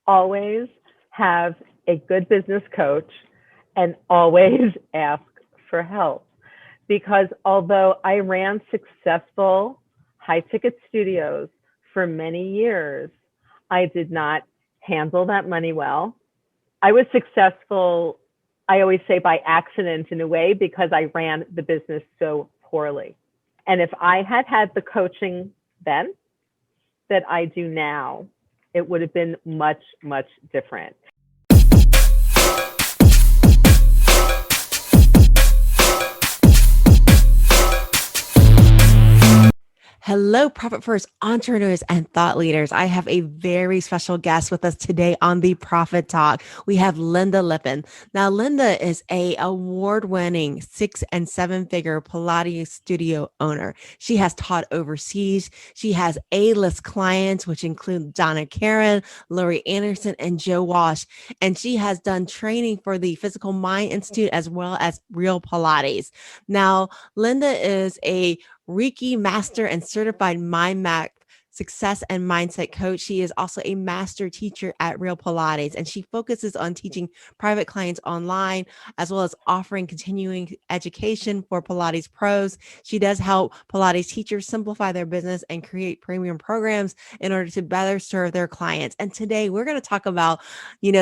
always have a good business coach and always ask for help. Because although I ran successful high ticket studios for many years, I did not handle that money well. I was successful, I always say by accident in a way, because I ran the business so poorly. And if I had had the coaching then that I do now, it would have been much, much different. Hello, Profit First entrepreneurs and thought leaders. I have a very special guest with us today on the Profit Talk. We have Lynda Lippin. Now, Lynda is a award-winning 6- and 7-figure Pilates studio owner. She has taught overseas. She has A-list clients, which include Donna Karen, Lori Anderson, and Joe Walsh. And she has done training for the Physical Mind Institute as well as Real Pilates. Now, Lynda is a Reiki master and certified mind map success and mindset coach. She is also a master teacher at Real Pilates, and she focuses on teaching private clients online, as well as offering continuing education for Pilates pros. She does help Pilates teachers simplify their business and create premium programs in order to better serve their clients. And today we're going to talk about,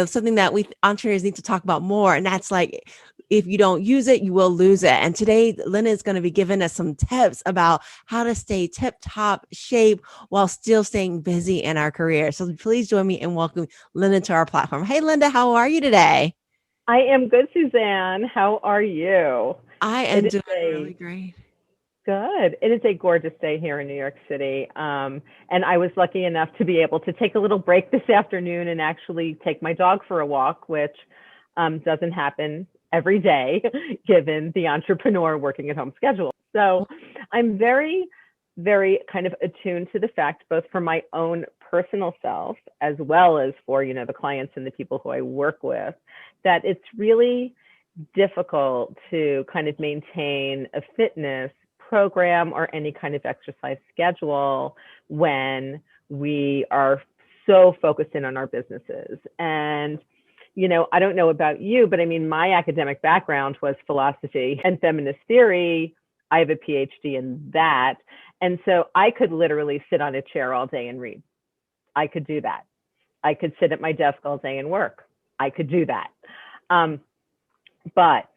something that we entrepreneurs need to talk about more. And that's like, if you don't use it, you will lose it. And today, Lynda is going to be giving us some tips about how to stay tip-top shape while still staying busy in our career. So please join me in welcoming Lynda to our platform. Hey, Lynda, how are you today? I am good, Susanne. How are you? I am doing really great. Good. It is a gorgeous day here in New York City. And I was lucky enough to be able to take a little break this afternoon and actually take my dog for a walk, which doesn't happen every day, given the entrepreneur working at home schedule. So I'm very, very kind of attuned to the fact, both for my own personal self, as well as for, the clients and the people who I work with, that it's really difficult to kind of maintain a fitness program or any kind of exercise schedule when we are so focused in on our businesses. And I don't know about you, but I mean, my academic background was philosophy and feminist theory. I have a PhD in that. And so I could literally sit on a chair all day and read. I could do that. I could sit at my desk all day and work. I could do that. But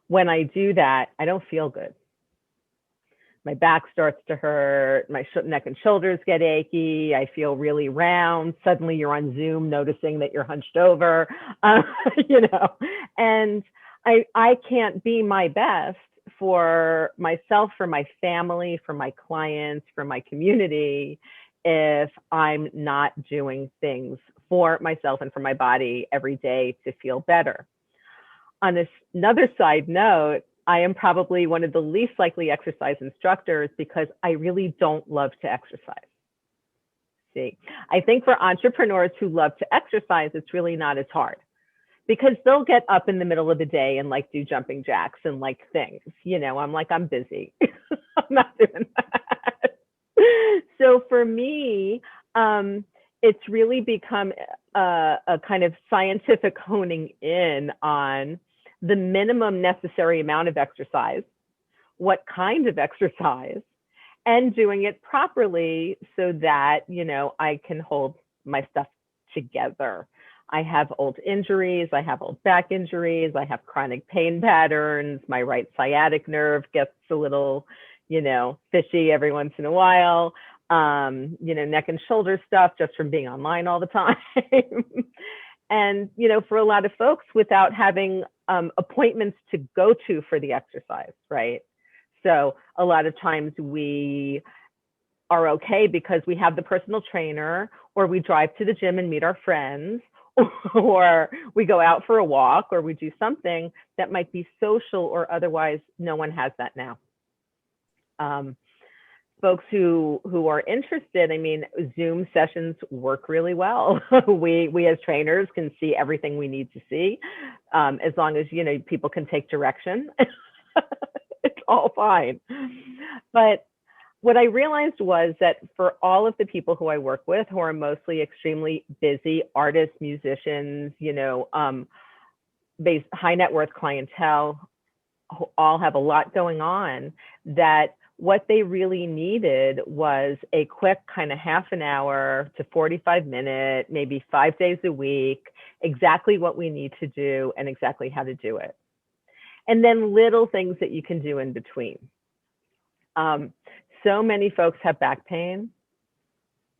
when I do that, I don't feel good. My back starts to hurt, my neck and shoulders get achy, I feel really round. Suddenly you're on Zoom noticing that you're hunched over, and I can't be my best for myself, for my family, for my clients, for my community, if I'm not doing things for myself and for my body every day to feel better. On another side note, I am probably one of the least likely exercise instructors because I really don't love to exercise. See, I think for entrepreneurs who love to exercise, it's really not as hard because they'll get up in the middle of the day and like do jumping jacks and like things, I'm busy. I'm not doing that. So for me, it's really become a kind of scientific honing in on the minimum necessary amount of exercise, what kind of exercise, and doing it properly so that, I can hold my stuff together. I have old injuries, I have old back injuries, I have chronic pain patterns, my right sciatic nerve gets a little, fishy every once in a while, neck and shoulder stuff just from being online all the time. And, for a lot of folks, without having appointments to go to for the exercise, right? So a lot of times we are okay because we have the personal trainer, or we drive to the gym and meet our friends, or we go out for a walk, or we do something that might be social or otherwise. No one has that now. Folks who are interested, Zoom sessions work really well. We as trainers can see everything we need to see, as long as, people can take direction. It's all fine. But what I realized was that for all of the people who I work with, who are mostly extremely busy artists, musicians, high net worth clientele, who all have a lot going on, that what they really needed was a quick kind of half an hour to 45-minute, maybe 5 days a week, exactly what we need to do and exactly how to do it. And then little things that you can do in between. So many folks have back pain.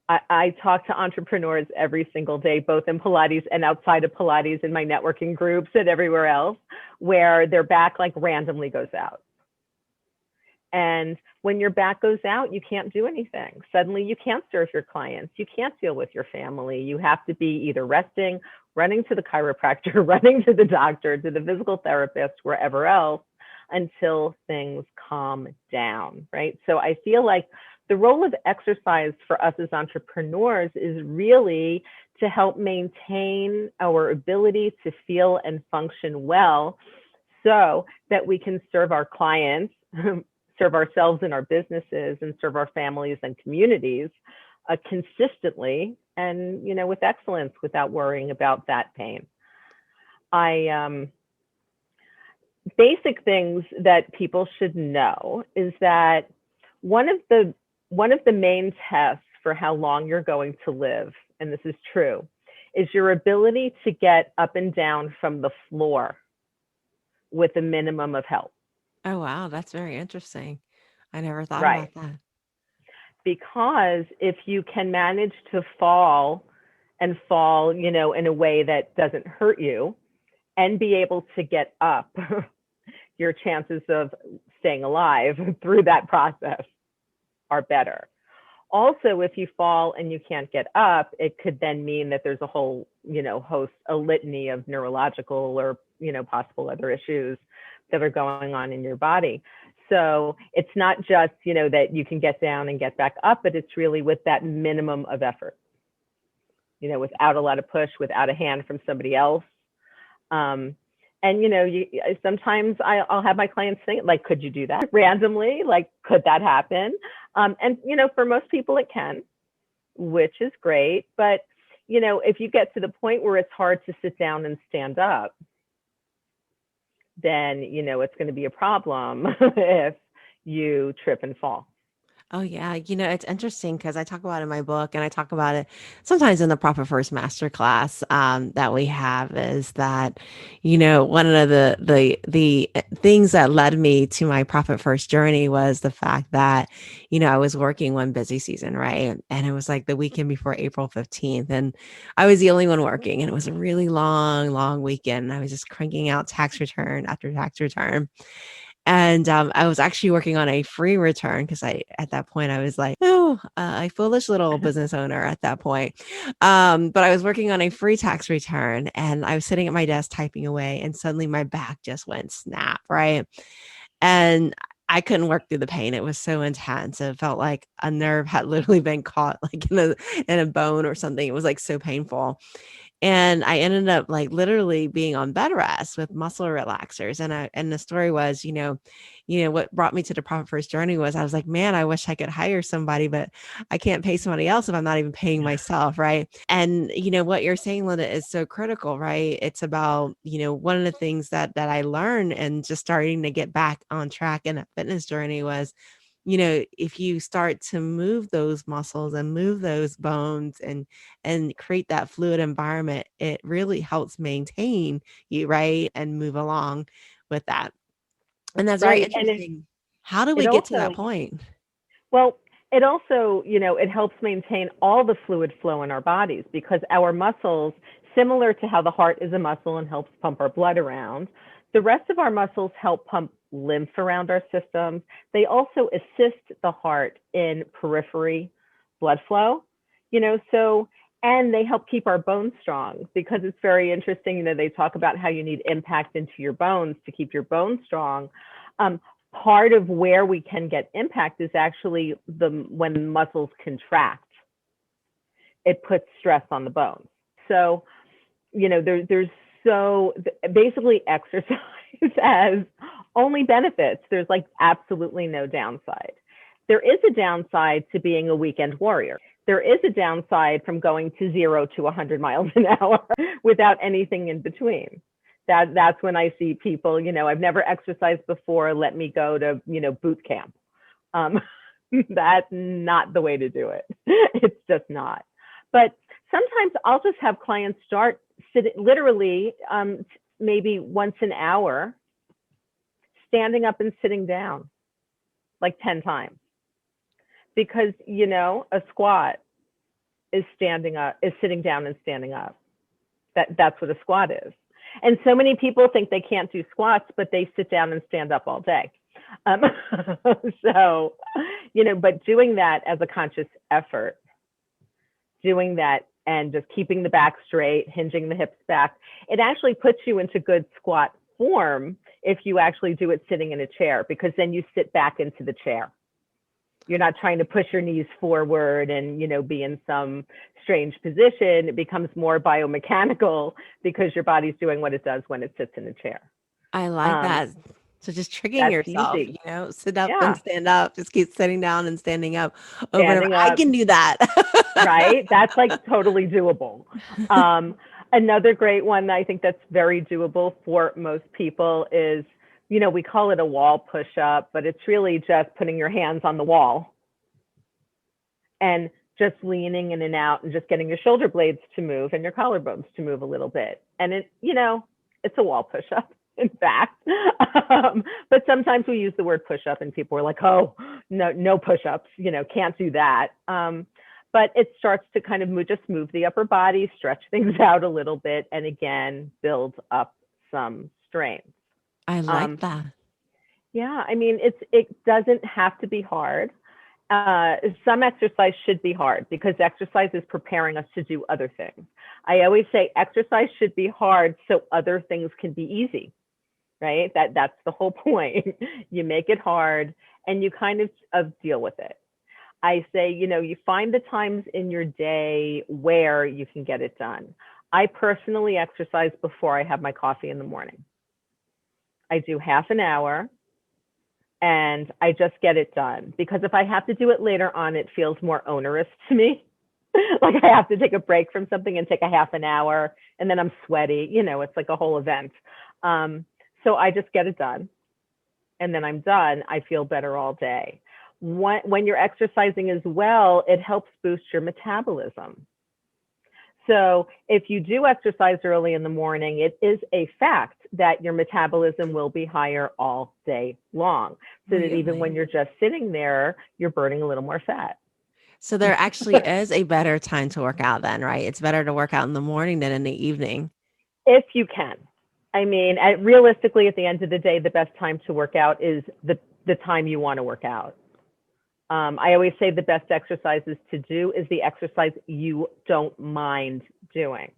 I talk to entrepreneurs every single day, both in Pilates and outside of Pilates, in my networking groups and everywhere else, where their back like randomly goes out. And when your back goes out, you can't do anything. Suddenly you can't serve your clients. You can't deal with your family. You have to be either resting, running to the chiropractor, running to the doctor, to the physical therapist, wherever else, until things calm down, right? So I feel like the role of exercise for us as entrepreneurs is really to help maintain our ability to feel and function well so that we can serve our clients, serve ourselves and our businesses, and serve our families and communities consistently and, with excellence without worrying about that pain. Basic things that people should know is that one of the main tests for how long you're going to live, and this is true, is your ability to get up and down from the floor with a minimum of help. Oh, wow. That's very interesting. I never thought Right. about that. Because if you can manage to fall, in a way that doesn't hurt you and be able to get up, your chances of staying alive through that process are better. Also, if you fall and you can't get up, it could then mean that there's a whole, a litany of neurological or, possible other issues that are going on in your body. So it's not just, that you can get down and get back up, but it's really with that minimum of effort, without a lot of push, without a hand from somebody else. And, sometimes I'll have my clients think, like, could you do that randomly? Like, could that happen? And, for most people it can, which is great. But, if you get to the point where it's hard to sit down and stand up, then, it's going to be a problem if you trip and fall. Oh, yeah. It's interesting because I talk about it in my book and I talk about it sometimes in the Profit First Masterclass that we have is that, one of the things that led me to my Profit First journey was the fact that, I was working one busy season, right? And it was like the weekend before April 15th. And I was the only one working. And it was a really long, long weekend. I was just cranking out tax return after tax return. And I was actually working on a free return because at that point, I was like, oh, a foolish little business owner at that point. But I was working on a free tax return and I was sitting at my desk typing away and suddenly my back just went snap, right? And I couldn't work through the pain. It was so intense. It felt like a nerve had literally been caught like in a bone or something. It was like so painful. And I ended up like literally being on bed rest with muscle relaxers. And the story was, what brought me to the Profit First journey was I was like, man, I wish I could hire somebody, but I can't pay somebody else if I'm not even paying myself. Right. And what you're saying, Lynda, is so critical, right? It's about, one of the things that I learned and just starting to get back on track in a fitness journey was, if you start to move those muscles and move those bones and create that fluid environment, it really helps maintain you, right? And move along with that. And that's very Right. And interesting. How do it we get to that also, point? well, it also, it helps maintain all the fluid flow in our bodies because our muscles, similar to how the heart is a muscle and helps pump our blood around, the rest of our muscles help pump lymph around our systems. They also assist the heart in periphery blood flow, and they help keep our bones strong because it's very interesting. They talk about how you need impact into your bones to keep your bones strong. Part of where we can get impact is actually when muscles contract, it puts stress on the bones. So, there's so basically exercise has only benefits. There's like absolutely no downside. there is a downside to being a weekend warrior. There is a downside from going to 0 to 100 miles an hour without anything in between. That's when I see people, I've never exercised before. Let me go to, boot camp. That's not the way to do it. It's just not. But sometimes I'll just have clients start sitting literally maybe once an hour, standing up and sitting down like 10 times. Because, a squat is sitting down and standing up. That's what a squat is. And so many people think they can't do squats, but they sit down and stand up all day. So, but doing that as a conscious effort, doing that and just keeping the back straight, hinging the hips back, it actually puts you into good squat form if you actually do it sitting in a chair, because then you sit back into the chair. You're not trying to push your knees forward and, be in some strange position. It becomes more biomechanical because your body's doing what it does when it sits in a chair. I like that. So just tricking yourself, easy. Sit up and stand up. Just keep sitting down and standing up over standing and over. I can do that. Right? That's like totally doable. Another great one I think that's very doable for most people is, we call it a wall push-up, but it's really just putting your hands on the wall and just leaning in and out and just getting your shoulder blades to move and your collarbones to move a little bit. And it's a wall push-up, in fact. But sometimes we use the word push-up and people are like, oh, no push-ups, can't do that. But it starts to kind of move the upper body, stretch things out a little bit, and again, build up some strength. I like that. Yeah, I mean, it doesn't have to be hard. Some exercise should be hard because exercise is preparing us to do other things. I always say exercise should be hard so other things can be easy, right? That's the whole point. You make it hard and you kind of deal with it. I say, you find the times in your day where you can get it done. I personally exercise before I have my coffee in the morning. I do half an hour and I just get it done, because if I have to do it later on, it feels more onerous to me. Like I have to take a break from something and take a half an hour and then I'm sweaty, it's like a whole event. So I just get it done and then I'm done. I feel better all day. When you're exercising as well, it helps boost your metabolism. So if you do exercise early in the morning, it is a fact that your metabolism will be higher all day long. So that even when you're just sitting there, you're burning a little more fat. So there actually is a better time to work out then, right? It's better to work out in the morning than in the evening. If you can. I mean, realistically, at the end of the day, the best time to work out is the time you want to work out. I always say the best exercises to do is the exercise you don't mind doing,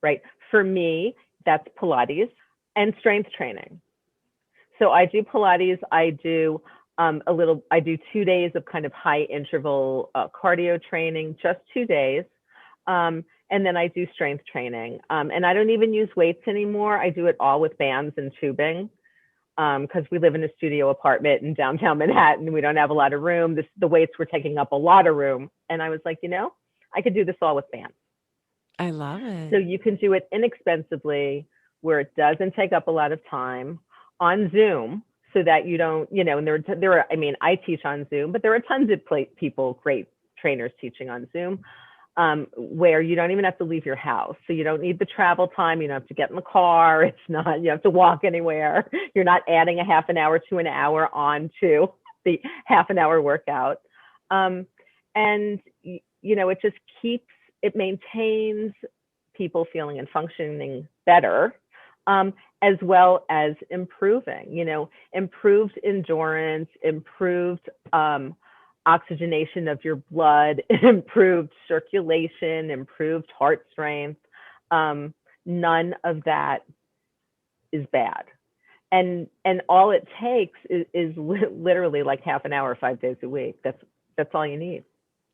right? For me, that's Pilates and strength training. So I do Pilates. I do I do 2 days of kind of high interval cardio training, just 2 days. And then I do strength training. And I don't even use weights anymore. I do it all with bands and tubing. Because we live in a studio apartment in downtown Manhattan. We don't have a lot of room. The weights were taking up a lot of room. And I was like, I could do this all with bands. I love it. So you can do it inexpensively where it doesn't take up a lot of time on Zoom so that you don't, and there are, I mean, I teach on Zoom, but there are tons of people, great trainers teaching on Zoom. Where you don't even have to leave your house. So you don't need the travel time. You don't have to get in the car. It's not, you have to walk anywhere. You're not adding a half an hour to an hour onto the half an hour workout. And, it maintains people feeling and functioning better, as well as improving, improved endurance, improved, oxygenation of your blood, improved circulation, improved heart strength. None of that is bad. And all it takes is literally like half an hour, 5 days a week. That's all you need.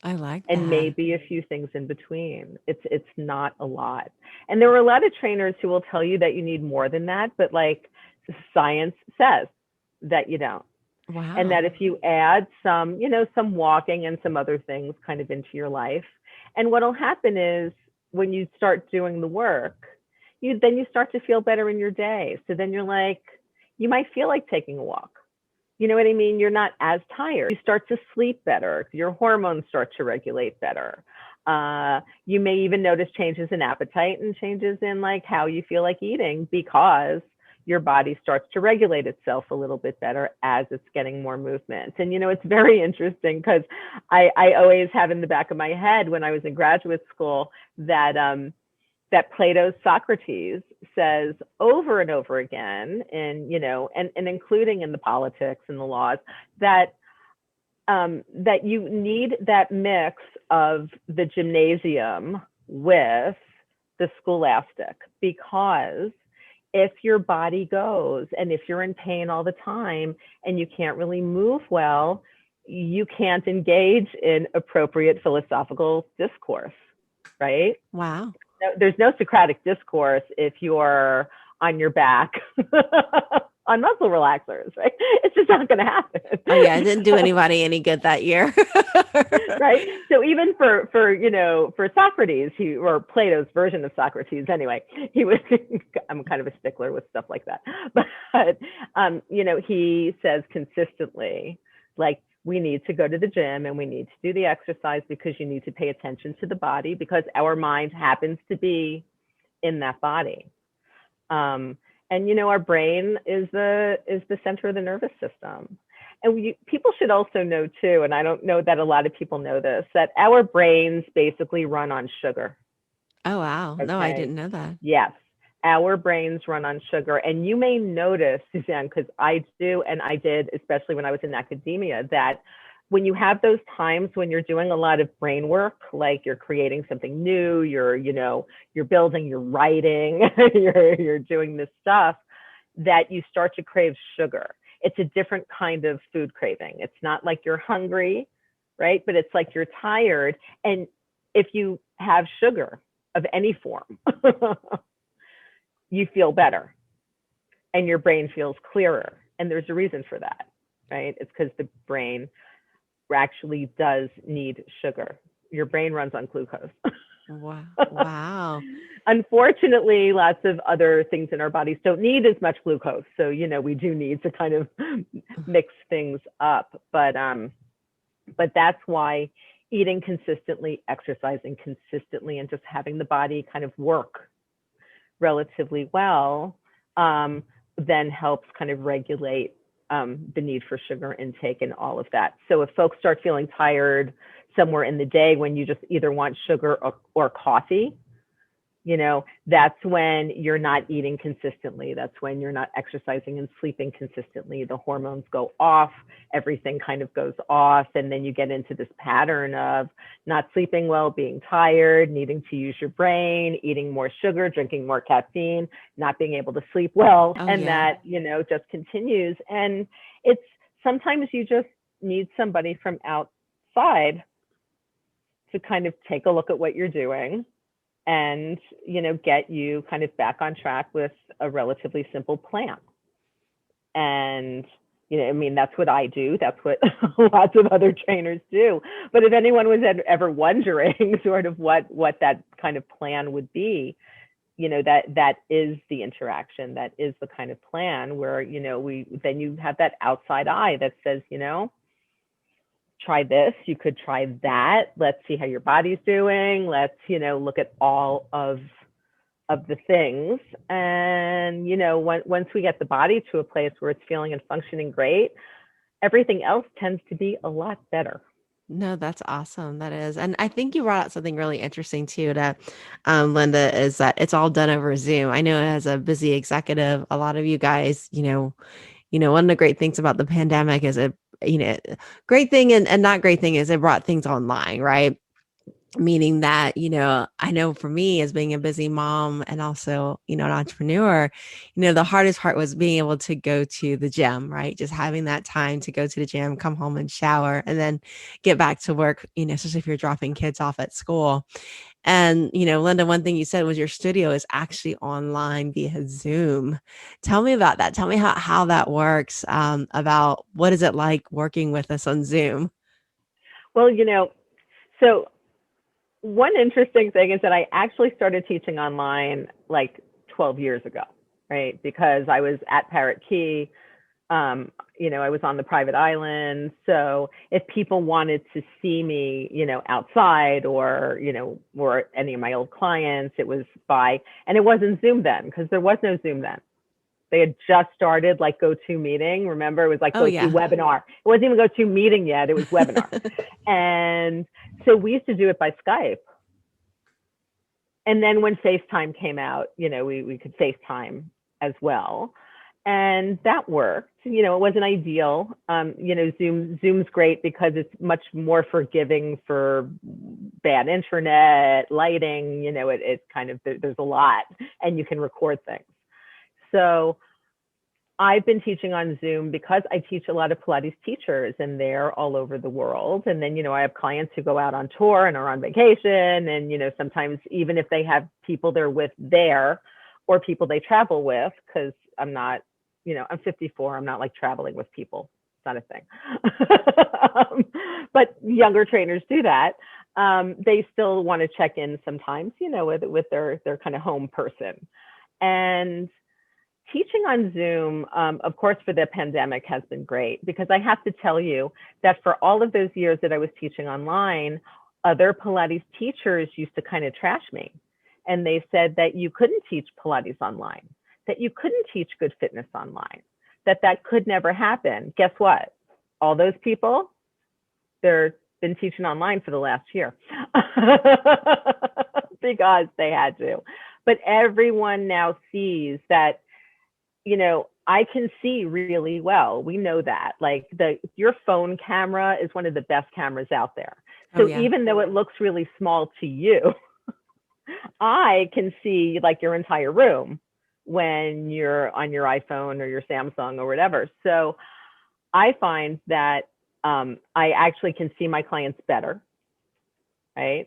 I like that. And maybe a few things in between. It's not a lot. And there are a lot of trainers who will tell you that you need more than that, but like science says that you don't. And that Wow. if you add some, some walking and some other things kind of into your life, and what'll happen is when you start doing the work, you start to feel better in your day. So then you're like, you might feel like taking a walk. You know what I mean? You're not as tired. You start to sleep better. Your hormones start to regulate better. You may even notice changes in appetite and changes in like how you feel like eating because your body starts to regulate itself a little bit better as it's getting more movement. And, it's very interesting because I always have in the back of my head when I was in graduate school that Plato's Socrates says over and over again, and including in the politics and the laws, that that you need that mix of the gymnasium with the scholastic, because if your body goes and if you're in pain all the time and you can't really move well, you can't engage in appropriate philosophical discourse, right? Wow. There's no Socratic discourse if you're on your back on muscle relaxers, right? It's just not going to happen. Oh yeah, it didn't do anybody any good that year. Right. So even for Socrates, or Plato's version of Socrates, anyway, he was. I'm kind of a stickler with stuff like that, but he says consistently, like, we need to go to the gym and we need to do the exercise because you need to pay attention to the body because our mind happens to be in that body. And our brain is the center of the nervous system. And people should also know too, and I don't know that a lot of people know this, that our brains basically run on sugar. Oh wow. Okay? No, I didn't know that. Yes. Our brains run on sugar. And you may notice, Susanne, because I do, and I did, especially when I was in academia, that when you have those times when you're doing a lot of brain work, like you're creating something new, you're building, you're writing, you're doing this stuff, that you start to crave sugar. It's a different kind of food craving. It's not like you're hungry, right? But it's like you're tired. And if you have sugar of any form, you feel better and your brain feels clearer. And there's a reason for that, right? It's because the brain actually does need sugar. Your brain runs on glucose. Wow. Wow. Unfortunately, lots of other things in our bodies don't need as much glucose. So, we do need to kind of mix things up. But that's why eating consistently, exercising consistently, and just having the body kind of work relatively well then helps kind of regulate the need for sugar intake and all of that. So if folks start feeling tired somewhere in the day when you just either want sugar or coffee, that's when you're not eating consistently. That's when you're not exercising and sleeping consistently. The hormones go off, everything kind of goes off. And then you get into this pattern of not sleeping well, being tired, needing to use your brain, eating more sugar, drinking more caffeine, not being able to sleep well. Oh, and yeah. that, just continues. And it's sometimes you just need somebody from outside to kind of take a look at what you're doing and, get you kind of back on track with a relatively simple plan. And, that's what I do. That's what lots of other trainers do. But if anyone was ever wondering sort of what that kind of plan would be, that is the interaction. That is the kind of plan where, then you have that outside eye that says, try this, you could try that. Let's see how your body's doing. Let's, look at all of the things. And, once we get the body to a place where it's feeling and functioning great, everything else tends to be a lot better. No, that's awesome. That is. And I think you brought out something really interesting too to Lynda, is that it's all done over Zoom. I know as a busy executive, a lot of you guys, one of the great things about the pandemic is great thing and not great thing is it brought things online, right? meaning that, I know for me as being a busy mom and also, an entrepreneur, the hardest part was being able to go to the gym, right? Just having that time to go to the gym, come home and shower, and then get back to work, especially if you're dropping kids off at school. And, Lynda, one thing you said was your studio is actually online via Zoom. Tell me about that. Tell me how that works, about what is it like working with us on Zoom? Well, so one interesting thing is that I actually started teaching online like 12 years ago, right? Because I was at Parrot Key. I was on the private island. So if people wanted to see me, outside or any of my old clients, it was and it wasn't Zoom then because there was no Zoom then. They had just started like GoToMeeting. Remember, it was like Oh, yeah. GoToWebinar. It wasn't even GoToMeeting yet. It was webinar. And so we used to do it by Skype. And then when FaceTime came out, we could FaceTime as well. And that worked. It wasn't ideal. Zoom's great because it's much more forgiving for bad internet, lighting. It's kind of, there's a lot, and you can record things. So I've been teaching on Zoom because I teach a lot of Pilates teachers and they're all over the world. And then, I have clients who go out on tour and are on vacation. And, sometimes even if they have people they're with there or people they travel with, because I'm not, I'm 54, I'm not like traveling with people. It's not a thing. But younger trainers do that. They still want to check in sometimes, with their kind of home person. And teaching on Zoom, of course, for the pandemic has been great because I have to tell you that for all of those years that I was teaching online, other Pilates teachers used to kind of trash me. And they said that you couldn't teach Pilates online, that you couldn't teach good fitness online, that could never happen. Guess what? All those people, they've been teaching online for the last year because they had to. But everyone now sees that I can see really well. We know that. Like your phone camera is one of the best cameras out there. So even though it looks really small to you, I can see like your entire room when you're on your iPhone or your Samsung or whatever. So I find that I actually can see my clients better, right?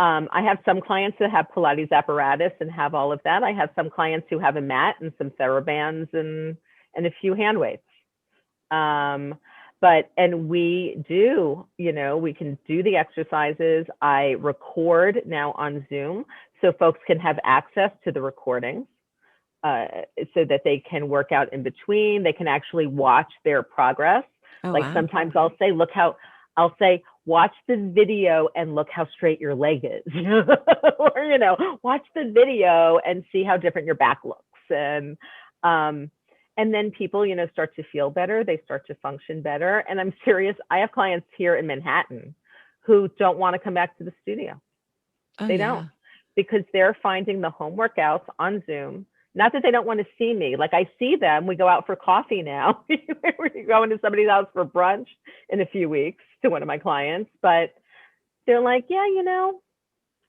I have some clients that have Pilates apparatus and have all of that. I have some clients who have a mat and some TheraBands and a few hand weights. And we do, we can do the exercises. I record now on Zoom so folks can have access to the recordings so that they can work out in between. They can actually watch their progress. Oh, like wow. Sometimes I'll say, watch the video and look how straight your leg is, or, watch the video and see how different your back looks. And then people, start to feel better. They start to function better. And I'm serious. I have clients here in Manhattan who don't want to come back to the studio. They don't, because they're finding the home workouts on Zoom. Not that they don't want to see me. Like I see them. We go out for coffee now. We're going to somebody's house for brunch in a few weeks to one of my clients. But they're like, yeah,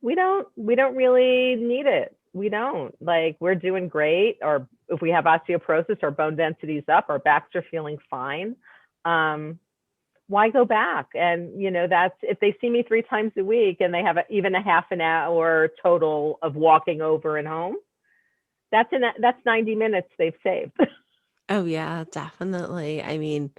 we don't really need it. We don't. Like we're doing great. Or if we have osteoporosis, our bone density's up, our backs are feeling fine. Why go back? And that's if they see me 3 times a week and they have even a half an hour total of walking over and home. That's 90 minutes they've saved. Oh, yeah, definitely. I mean,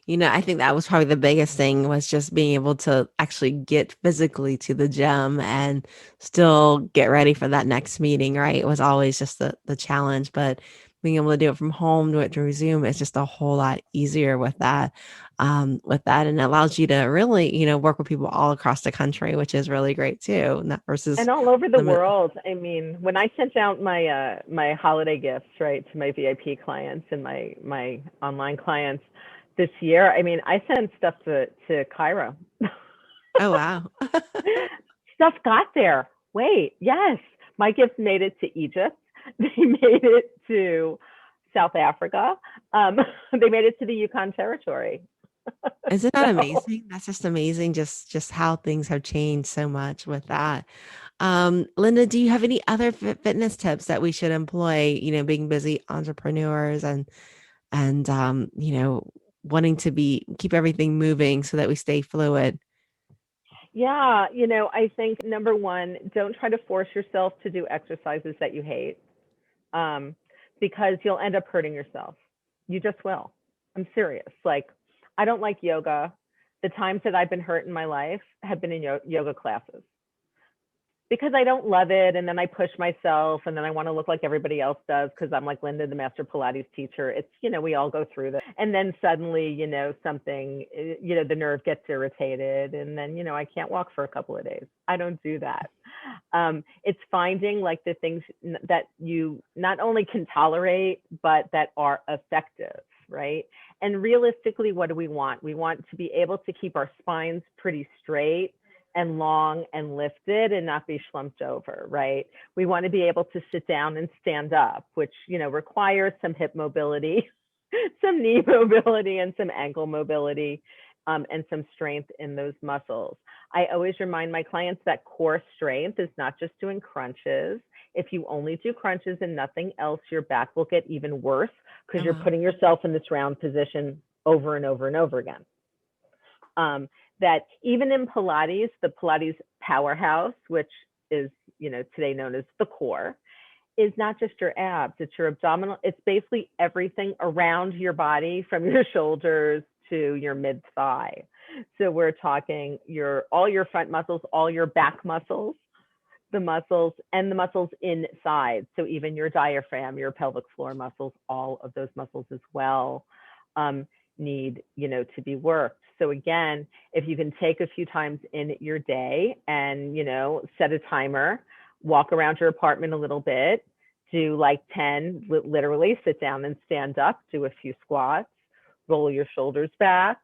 I think that was probably the biggest thing was just being able to actually get physically to the gym and still get ready for that next meeting, right? It was always just the challenge, but being able to do it from home, do it through Zoom, is just a whole lot easier with that. And it allows you to really, work with people all across the country, which is really great too. Not versus and all over the world. I mean, when I sent out my my holiday gifts, right, to my VIP clients and my online clients this year, I mean, I sent stuff to Cairo. Oh, wow. Stuff got there. Wait, yes, my gifts made it to Egypt. They made it to South Africa. They made it to the Yukon Territory. Isn't that So amazing? That's just amazing. Just how things have changed so much with that. Lynda, do you have any other fitness tips that we should employ, being busy entrepreneurs and wanting to keep everything moving so that we stay fluid? yeah, I think number one, don't try to force yourself to do exercises that you hate, um, because you'll end up hurting yourself. You just will. I'm serious. Like, I don't like yoga. The times that I've been hurt in my life have been in yoga classes because I don't love it. And then I push myself and then I want to look like everybody else does because I'm like Lynda, the master Pilates teacher. It's, we all go through this. And then suddenly, something, the nerve gets irritated. And then, I can't walk for a couple of days. I don't do that. It's finding like the things that you not only can tolerate, but that are effective, right? And realistically, what do we want? We want to be able to keep our spines pretty straight and long and lifted and not be slumped over, right? We want to be able to sit down and stand up, which, requires some hip mobility, some knee mobility, and some ankle mobility, and some strength in those muscles. I always remind my clients that core strength is not just doing crunches. If you only do crunches and nothing else, your back will get even worse because Oh, you're wow. putting yourself in this round position over and over and over again. That even in Pilates, the Pilates powerhouse, which is, today known as the core, is not just your abs, it's your abdominal. It's basically everything around your body from your shoulders to your mid thigh. So we're talking all your front muscles, all your back muscles, the muscles and the muscles inside. So even your diaphragm, your pelvic floor muscles, all of those muscles as well need, to be worked. So again, if you can take a few times in your day and, set a timer, walk around your apartment a little bit, do like 10, literally sit down and stand up, do a few squats, roll your shoulders back,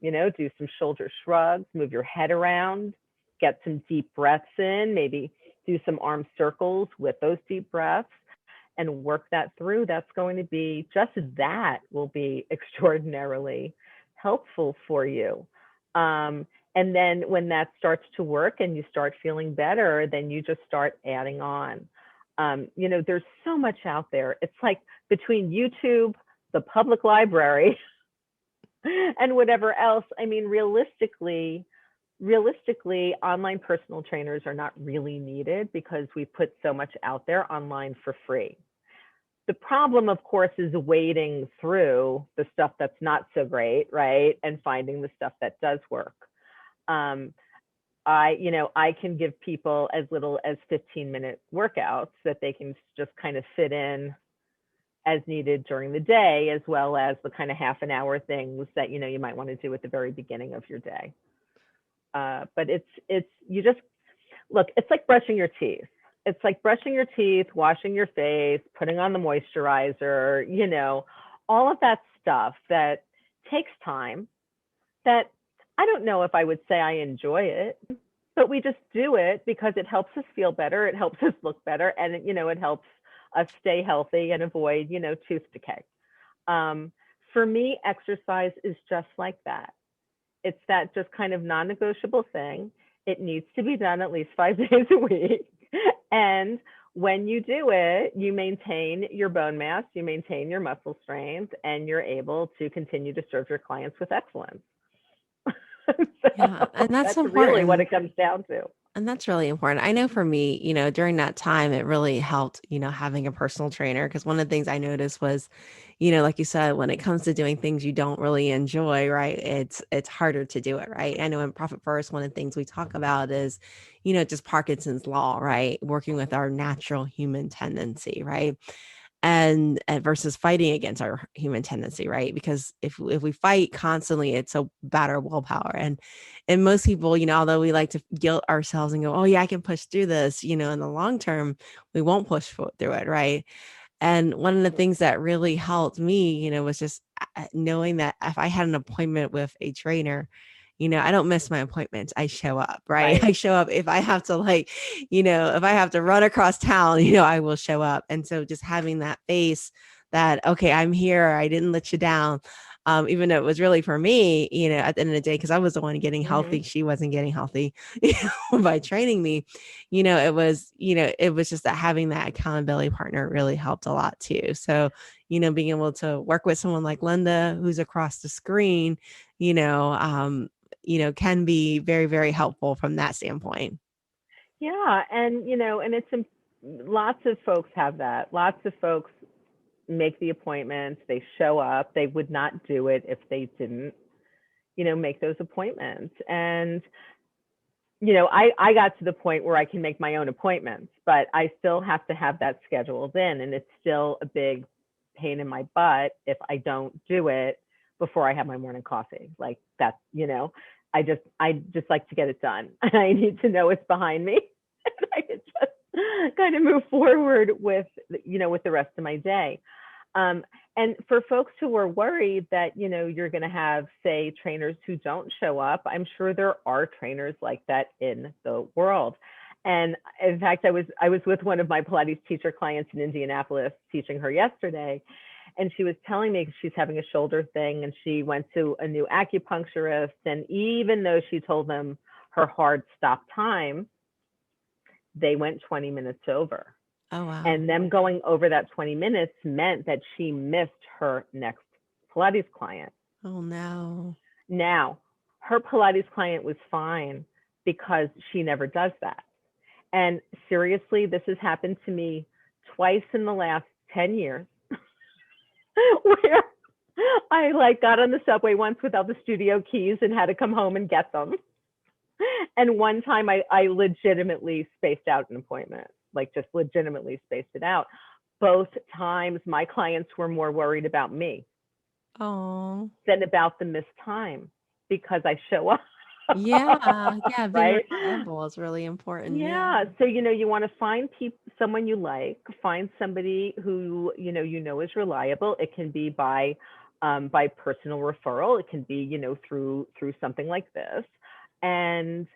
do some shoulder shrugs, move your head around, get some deep breaths in, maybe do some arm circles with those deep breaths and work that through. That's going to be that will be extraordinarily helpful for you. And then when that starts to work and you start feeling better, then you just start adding on. There's so much out there. It's like between YouTube, the public library, and whatever else. I mean, realistically, online personal trainers are not really needed because we put so much out there online for free. The problem, of course, is wading through the stuff that's not so great, right? And finding the stuff that does work. I can give people as little as 15-minute workouts that they can just kind of fit in as needed during the day, as well as the kind of half an hour things that, you might want to do at the very beginning of your day. But you just, look, it's like brushing your teeth. It's like brushing your teeth, washing your face, putting on the moisturizer, all of that stuff that takes time, that I don't know if I would say I enjoy it, but we just do it because it helps us feel better. It helps us look better. And, it helps us stay healthy and avoid, tooth decay. For me, exercise is just like that. It's that just kind of non-negotiable thing. It needs to be done at least 5 days a week. And when you do it, you maintain your bone mass, you maintain your muscle strength, and you're able to continue to serve your clients with excellence. Yeah, and that's really what important. it comes down to. And that's really important. I know for me, during that time, it really helped, having a personal trainer. Because one of the things I noticed was, like you said, when it comes to doing things you don't really enjoy, right? It's harder to do it, right? I know in Profit First, one of the things we talk about is, just Parkinson's law, right? Working with our natural human tendency, right? And versus fighting against our human tendency, right? Because if we fight constantly, it's a battle willpower. And most people, although we like to guilt ourselves and go, oh yeah, I can push through this, in the long term, we won't push through it, right? And one of the things that really helped me, was just knowing that if I had an appointment with a trainer, I don't miss my appointments. I show up, right? I show up. If I have to if I have to run across town, I will show up. And so just having that face that, okay, I'm here. I didn't let you down. even though it was really for me, at the end of the day, because I was the one getting Mm-hmm. healthy. She wasn't getting healthy by training me. It was just that having that accountability partner really helped a lot too. So, being able to work with someone like Lynda, who's across the screen, you know, um, can be very, very helpful from that standpoint. Yeah, and lots of folks have that. Lots of folks make the appointments, they show up, they would not do it if they didn't, make those appointments. And I got to the point where I can make my own appointments, but I still have to have that scheduled in, and it's still a big pain in my butt if I don't do it before I have my morning coffee. Like that's, I just like to get it done. I need to know it's behind me, and I can just kind of move forward with, with the rest of my day. And for folks who are worried that, you're going to have, say, trainers who don't show up, I'm sure there are trainers like that in the world. And in fact, I was with one of my Pilates teacher clients in Indianapolis teaching her yesterday. And she was telling me she's having a shoulder thing, and she went to a new acupuncturist. And even though she told them her hard stop time, they went 20 minutes over. Oh, wow. And them going over that 20 minutes meant that she missed her next Pilates client. Oh, no. Now, her Pilates client was fine because she never does that. And seriously, this has happened to me twice in the last 10 years where I got on the subway once without the studio keys and had to come home and get them. And one time I legitimately spaced out an appointment. Just legitimately spaced it out. Both times my clients were more worried about me than about the missed time because I show up. Yeah. Being right? reliable is really important. Yeah. So, you want to find someone you like, find somebody who, is reliable. It can be by personal referral. It can be, through something like this, and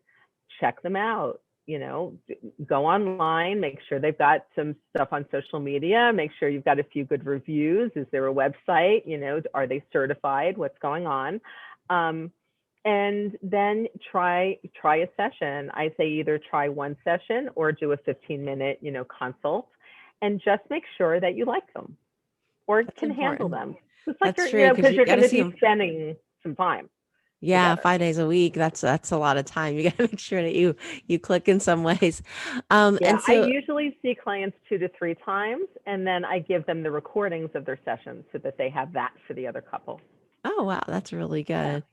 check them out. Go online, make sure they've got some stuff on social media, make sure you've got a few good reviews. Is there a website? Are they certified? What's going on? And then try a session. I say either try one session or do a 15-minute, consult, and just make sure that you like them or That's can handle important. them. It's That's true, because because you you're got going to to see be them. spending some time Yeah, together. 5 days a week. That's a lot of time. You got to make sure that you click in some ways. Yeah, And I so, usually see clients 2 to 3 times, and then I give them the recordings of their sessions so that they have that for the other couple. oh wow, that's really Yeah. good.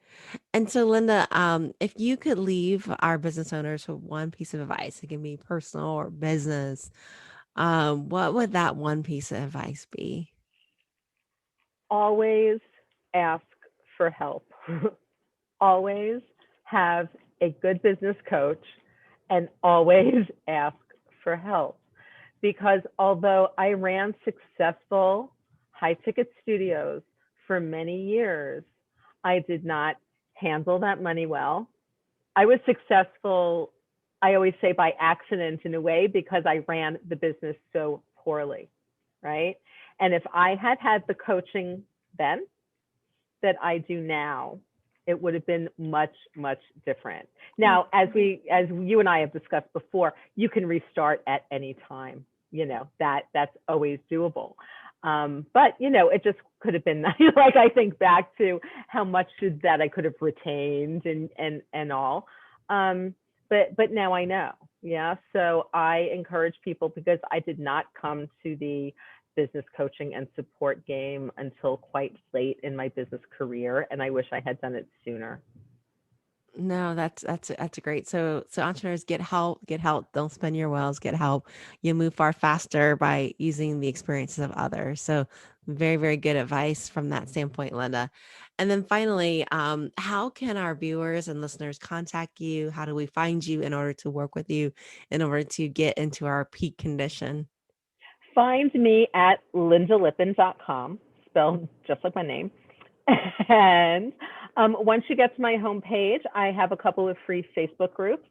And so, Lynda, if you could leave our business owners with one piece of advice, it can be personal or business, what would that one piece of advice be? Always ask for help. Always have a good business coach, and always ask for help. Because although I ran successful high ticket studios for many years, I did not handle that money well. I was successful, I always say by accident in a way, because I ran the business so poorly, right? And if I had had the coaching then that I do now, it would have been much, much different. Now, as you and I have discussed before, you can restart at any time. That's always doable. But it just could have been I think back to how much that I could have retained and all. But now I know. Yeah. So I encourage people, because I did not come to the business coaching and support game until quite late in my business career, and I wish I had done it sooner. No, that's great. So entrepreneurs, get help, get help. Don't spin your wheels, get help. You move far faster by using the experiences of others. So very, very good advice from that standpoint, Lynda. And then finally, how can our viewers and listeners contact you? How do we find you in order to work with you, in order to get into our peak condition? Find me at lyndalippin.com, spelled just like my name. And once you get to my homepage, I have a couple of free Facebook groups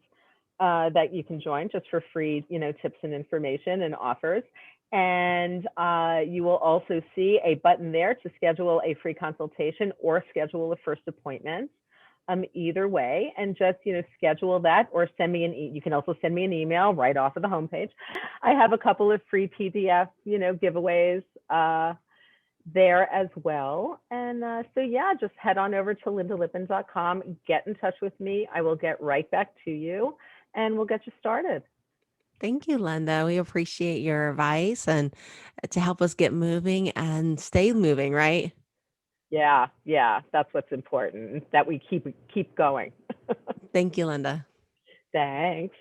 that you can join just for free, tips and information and offers. And you will also see a button there to schedule a free consultation or schedule a first appointment. Either way, and just schedule that, or send me you can also send me an email right off of the homepage. I have a couple of free PDF giveaways there as well. And so yeah, just head on over to lyndalippin.com, get in touch with me. I will get right back to you and we'll get you started. Thank you, Lynda. We appreciate your advice and to help us get moving and stay moving, right? Yeah, that's what's important, that we keep going. Thank you, Lynda. Thanks.